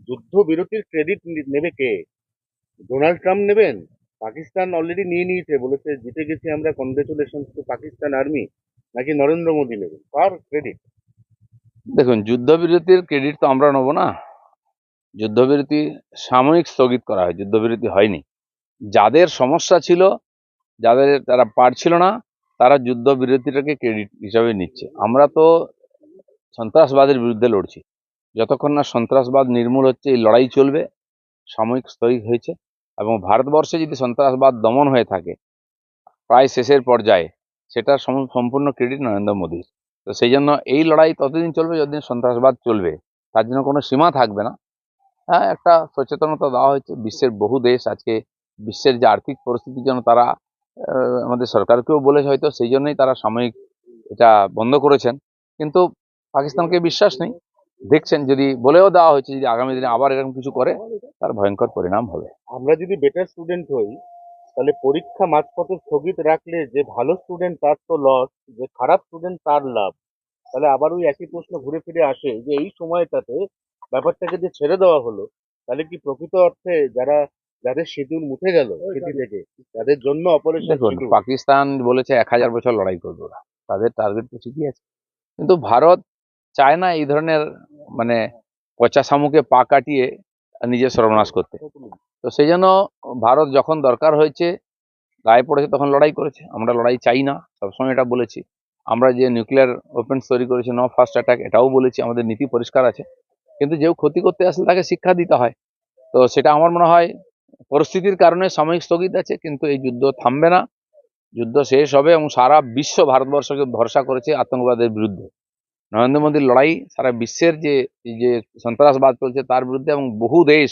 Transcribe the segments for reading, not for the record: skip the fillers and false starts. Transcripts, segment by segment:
যুদ্ধবিরতির ক্রেডিট নেবে কে? Donald Trump নেবেন? পাকিস্তান অলরেডি নিয়ে নিয়েছে, বলেছে জিতে গেছি আমরা, কনগ্রেচুলেশন টু পাকিস্তান আর্মি। নাকি নরেন্দ্র মোদী নেবেন? কার ক্রেডিট? দেখুন, যুদ্ধবিরতির ক্রেডিট তো আমরা নেবো না। যুদ্ধবিরতি সাময়িক স্থগিত করা হয়, যুদ্ধবিরতি হয়নি। যাদের সমস্যা ছিল, তারা পারছিল না, তারা যুদ্ধবিরতিটাকে ক্রেডিট হিসাবে নিচ্ছে। আমরা তো সন্ত্রাসবাদের বিরুদ্ধে লড়ছি। যতক্ষণ না সন্ত্রাসবাদ নির্মূল হচ্ছে, এই লড়াই চলবে। সাময়িক স্থগিত হয়েছে, এবং ভারতবর্ষে যদি সন্ত্রাসবাদ দমন হয়ে থাকে প্রায় শেষের পর্যায়ে, সেটার সম্পূর্ণ ক্রেডিট নরেন্দ্র মোদীর। তো সেই জন্য এই লড়াই ততদিন চলবে যতদিন সন্ত্রাসবাদ চলবে, তার জন্য কোনো সীমা থাকবে না। হ্যাঁ, একটা সচেতনতা দেওয়া হয়েছে। বিশ্বের বহু দেশ আজকে, বিশ্বের যে আর্থিক পরিস্থিতির জন্য তারা আমাদের সরকারকেও বলেছে, হয়তো সেই জন্যই তারা সাময়িক এটা বন্ধ করেছেন। কিন্তু পাকিস্তানকে বিশ্বাস নেই, দেখছেন, যদি বলেও দেওয়া হয়েছে যদি আগামী দিনে আবার এরকম কিছু করে, তার ভয়ঙ্কর পরিণাম হবে। আমরা যদি বেটার স্টুডেন্ট হই, তাহলে পরীক্ষা মাঝপথে স্থগিত রাখলে যে ভালো স্টুডেন্ট তার তো লস, যে খারাপ স্টুডেন্ট তার লাভ। তাহলে আবার ওই একই প্রশ্ন ঘুরে ফিরে আসে যে এই সময়টাতে ব্যাপারটাকে যে ছেড়ে দেওয়া হলো, তাহলে কি প্রকৃত অর্থে যাদের শিডিউল মুছে গেল চিঠি থেকে, তাদের জন্য অপারেশন দেখুন, শিডিউল? পাকিস্তান বলেছে 1000 বছর লড়াই করবে ওরা, তাদের টার্গেট তো ঠিকই আছে। কিন্তু ভারত চায় না এই ধরনের, মানে পচা শামুকে পা কাটিয়ে নিজের সর্বনাশ করতে। তো সেই জন্য ভারত যখন দরকার হয়েছে, গায়ে পড়েছে, তখন লড়াই করেছে। আমরা লড়াই চাই না, সবসময় এটা বলেছি। আমরা যে নিউক্লিয়ার ওয়েপন্স তৈরি করেছি, নো ফার্স্ট অ্যাটাক, এটাও বলেছি, আমাদের নীতি পরিষ্কার আছে। কিন্তু যেও ক্ষতি করতে আসলে তাকে শিক্ষা দিতে হয়। তো সেটা আমার মনে হয় পরিস্থিতির কারণে সাময়িক স্থগিত আছে, কিন্তু এই যুদ্ধ থামবে না। যুদ্ধ শেষ হবে, এবং সারা বিশ্ব ভারতবর্ষকে ভরসা করেছে আতঙ্কবাদের বিরুদ্ধে। নরেন্দ্র মোদীর লড়াই সারা বিশ্বের যে এই যে সন্ত্রাসবাদ চলছে তার বিরুদ্ধে, এবং বহু দেশ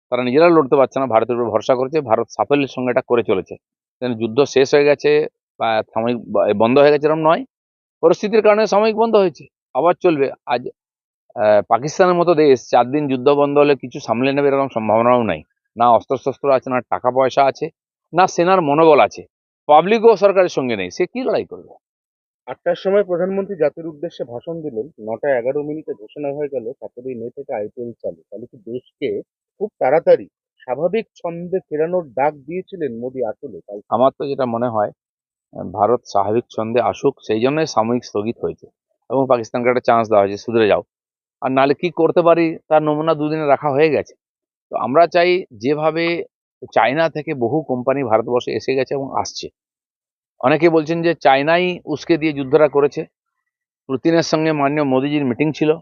তারা নিজেরা লড়তে পারছে না, ভারতের উপর ভরসা করেছে। ভারত সাফল্যের সঙ্গে এটা করে চলেছে। যুদ্ধ শেষ হয়ে গেছে বা সাময়িক বন্ধ হয়ে গেছে এরকম নয়, পরিস্থিতির কারণে সাময়িক বন্ধ হয়েছে, আবার চলবে। আজ পাকিস্তানের মতো দেশ 4 দিন যুদ্ধ বন্ধ হলে কিছু সামলে নেবে এরকম সম্ভাবনাও নাই। না অস্ত্রশস্ত্র আছে, না টাকা পয়সা আছে, না সেনার মনোবল আছে। পাবলিকও সরকারের সঙ্গে নেই, সে কি লড়াই করবে? 8টার সময় প্রধানমন্ত্রী জাতির উদ্দেশ্যে ভাষণ দিলেন, 9টা 11 মিনিটে ঘোষণা হয়ে গেল 17ই মে থেকে আইপিএল চালু। তাহলে কি দেশকে খুব তাড়াতাড়ি স্বাভাবিক ছন্দে ফেরানোর ডাক দিয়েছিলেন মোদী আসলে? তাই আমার তো যেটা মনে হয়, ভারত স্বাভাবিক ছন্দে আসুক, সেই জন্যই সাময়িক স্থগিত হয়েছে, এবং পাকিস্তানকে একটা চান্স দেওয়া হয়েছে সুধরে যাও। আর নাহলে কি করতে পারি তার নমুনা দুদিনে রাখা হয়ে গেছে। তো আমরা চাই, যেভাবে চায়না থেকে বহু কোম্পানি ভারতবর্ষে এসে গেছে এবং আসছে, অনেকে বলছেন যে চায়নাই উস্কে দিয়ে যুদ্ধটা করেছে। পুতিনের সঙ্গে মাননীয় মোদীজির মিটিং ছিল,